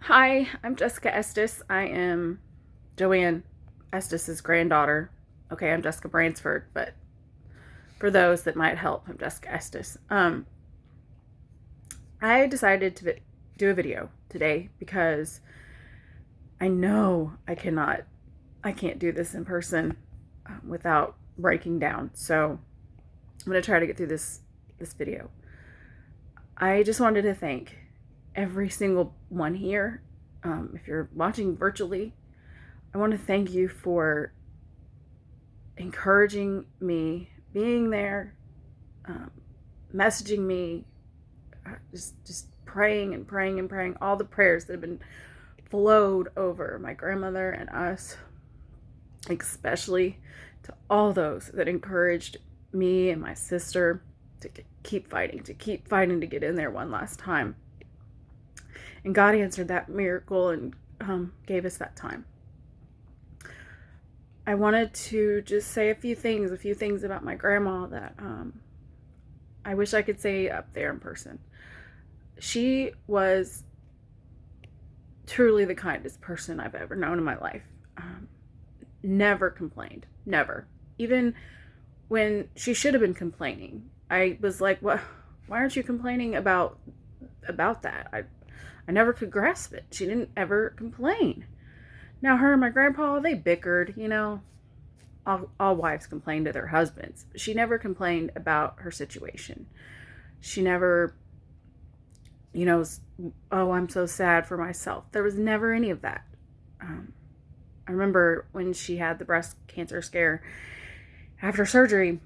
Hi, I'm Jessica Estes. I am Joanne Estes' granddaughter. Okay, I'm Jessica Bransford, but for those that might help, I'm Jessica Estes. I decided to do a video today because I know I can't do this in person without breaking down. So I'm going to try to get through this video. I just wanted to thank every single one here. If you're watching virtually, I want to thank you for encouraging me, being there, um, messaging me, just praying and praying and praying. All the prayers that have been flowed over my grandmother and us, especially to all those that encouraged me and my sister to keep fighting, to get in there one last time. And God answered that miracle and gave us that time. I wanted to just say a few things about my grandma that I wish I could say up there in person. She was truly the kindest person I've ever known in my life. Never complained, never. Even when she should have been complaining, I was like, "What? Why aren't you complaining about that?" I never could grasp it. She didn't ever complain. Now, her and my grandpa, they bickered, all wives complain to their husbands. She never complained about her situation. She never, oh, I'm so sad for myself. There was never any of that. I remember when she had the breast cancer scare after surgery,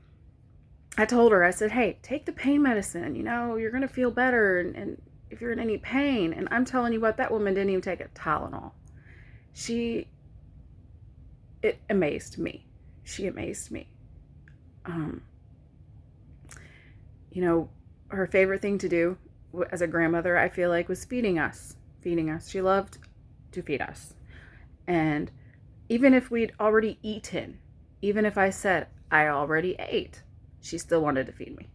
I told her, I said, hey, take the pain medicine. You're going to feel better. And if you're in any pain, and I'm telling you what, that woman didn't even take a Tylenol. It amazed me. She amazed me. Um, her favorite thing to do as a grandmother, I feel like, was feeding us. Feeding us. She loved to feed us. And even if we'd already eaten, even if I said, I already ate, she still wanted to feed me.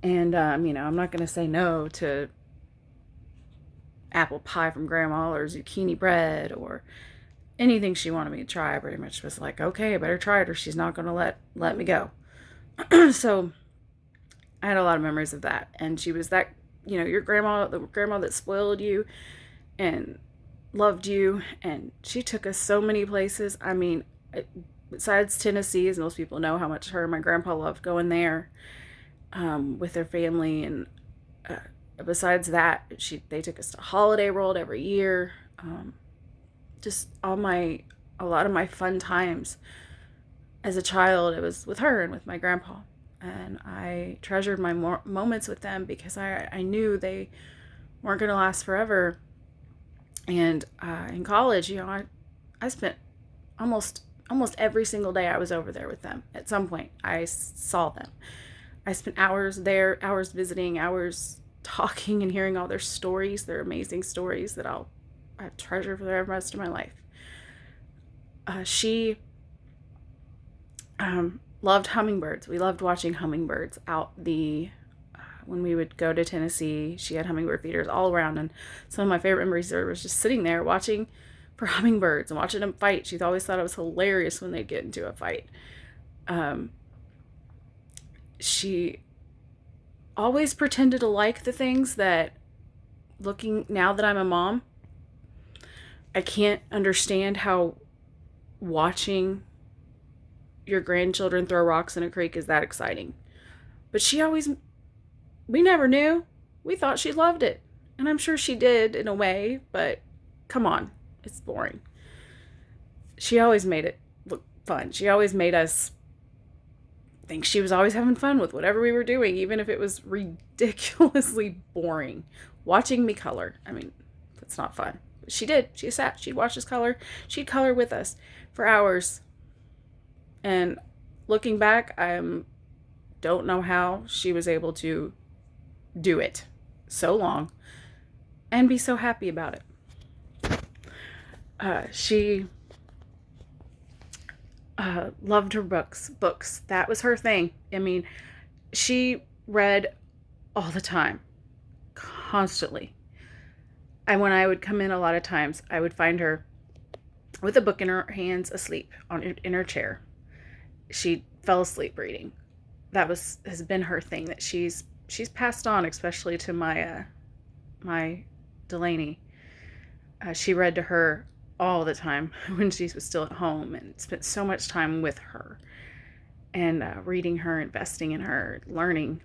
And, I'm not going to say no to apple pie from grandma or zucchini bread or anything she wanted me to try. I pretty much was like, okay, I better try it or she's not going to let me go. So I had a lot of memories of that. And she was that, your grandma, the grandma that spoiled you and loved you. And she took us so many places. I mean, besides Tennessee, as most people know how much her and my grandpa loved going there with their family. And besides that, they took us to Holiday World every year. Just a lot of my fun times as a child, it was with her and with my grandpa. And I treasured my moments with them because I knew they weren't going to last forever. And in college, I spent almost every single day I was over there with them. At some point, I saw them. I spent hours there, hours visiting, hours talking and hearing all their stories, their amazing stories that I treasure for the rest of my life. She loved hummingbirds. We loved watching hummingbirds when we would go to Tennessee. She had hummingbird feeders all around, and some of my favorite memories was just sitting there watching for hummingbirds and watching them fight. She always thought it was hilarious when they'd get into a fight. She always pretended to like the things that, looking now that I'm a mom, I can't understand how watching your grandchildren throw rocks in a creek is that exciting. But we never knew. We thought she loved it. And I'm sure she did in a way, but come on, it's boring. She always made it look fun. She always made us think she was always having fun with whatever we were doing, even if it was ridiculously boring. Watching me color. I mean, that's not fun. She did. She'd watch us color. She'd color with us for hours. And looking back, I don't know how she was able to do it so long and be so happy about it. She loved her books. That was her thing. I mean, she read all the time, constantly. when I would come in, a lot of times I would find her with a book in her hands, asleep in her chair. She fell asleep reading. That has been her thing that she's passed on, especially to my Delaney. She read to her all the time when she was still at home, and spent so much time with her and reading her, investing in her, learning.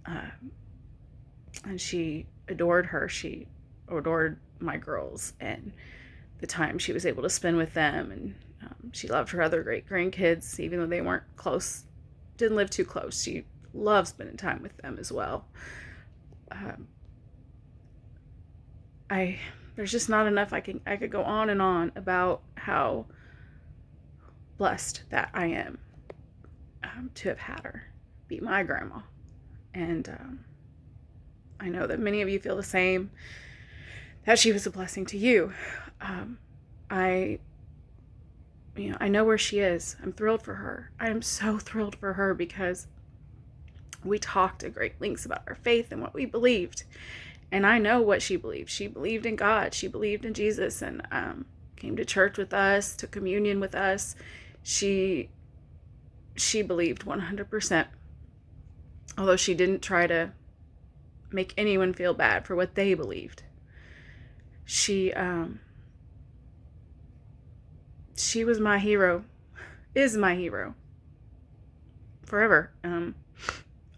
And she adored her. She adored my girls and the time she was able to spend with them. And she loved her other great grandkids, even though they weren't close, didn't live too close. She loved spending time with them as well. There's just not enough. I could go on and on about how blessed that I am to have had her be my grandma. And I know that many of you feel the same, that she was a blessing to you. I know where she is. I'm thrilled for her. I am so thrilled for her because we talked at great lengths about our faith and what we believed. And I know what she believed. She believed in God. She believed in Jesus, and came to church with us, took communion with us. She believed 100%. Although she didn't try to make anyone feel bad for what they believed. She was my hero, is my hero, forever.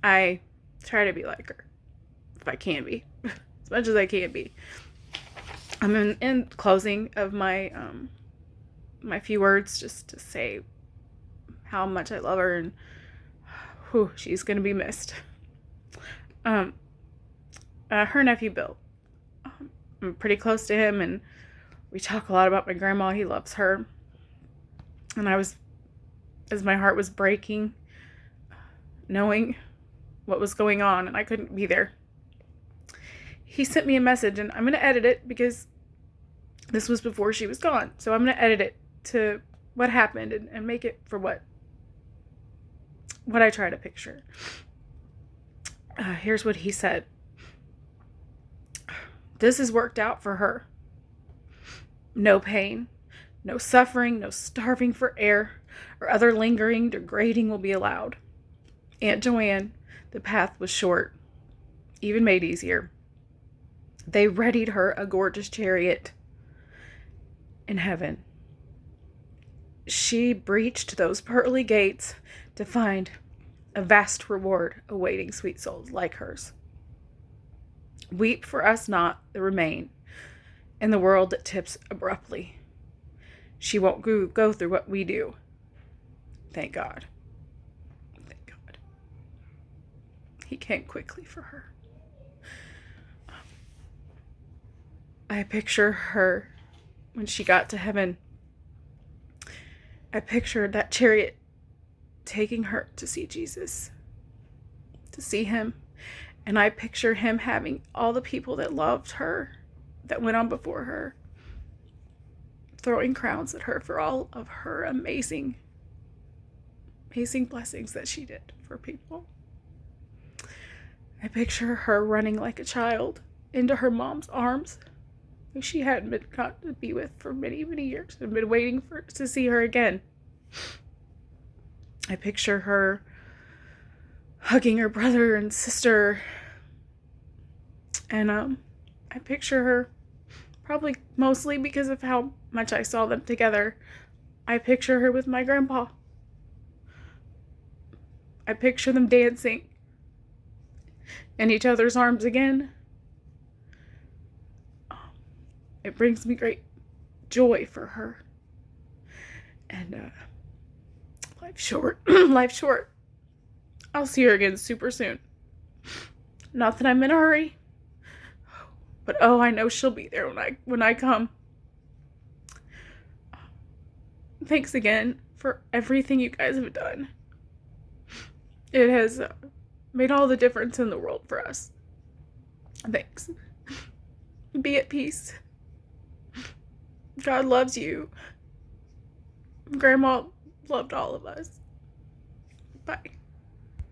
I try to be like her, if I can be, as much as I can be. I'm in closing of my my few words, just to say how much I love her, and she's gonna be missed. Her nephew Bill, I'm pretty close to him, and we talk a lot about my grandma. He loves her, and as my heart was breaking, knowing what was going on, and I couldn't be there, he sent me a message, and I'm going to edit it because this was before she was gone. So I'm going to edit it to what happened and make it for what I try to picture. Here's what he said. This has worked out for her. No pain, no suffering, no starving for air, or other lingering degrading will be allowed. Aunt Joanne, the path was short, even made easier. They readied her a gorgeous chariot in heaven. She breached those pearly gates to find a vast reward awaiting sweet souls like hers. Weep for us not that remain in the world that tips abruptly. She won't go through what we do. Thank God. Thank God. He came quickly for her. I picture her when she got to heaven. I pictured that chariot taking her to see Jesus, to see him. And I picture him having all the people that loved her, that went on before her, throwing crowns at her for all of her amazing blessings that she did for people. I picture her running like a child into her mom's arms, who she hadn't been got to be with for many, many years, and been waiting to see her again. I picture her hugging her brother and sister, and I picture her, probably mostly because of how much I saw them together, I picture her with my grandpa. I picture them dancing in each other's arms again. It brings me great joy for her. And life's short. Life's short. I'll see her again super soon. Not that I'm in a hurry, but I know she'll be there when I come. Thanks again for everything you guys have done. It has made all the difference in the world for us. Thanks. Be at peace. God loves you. Grandma loved all of us. Bye.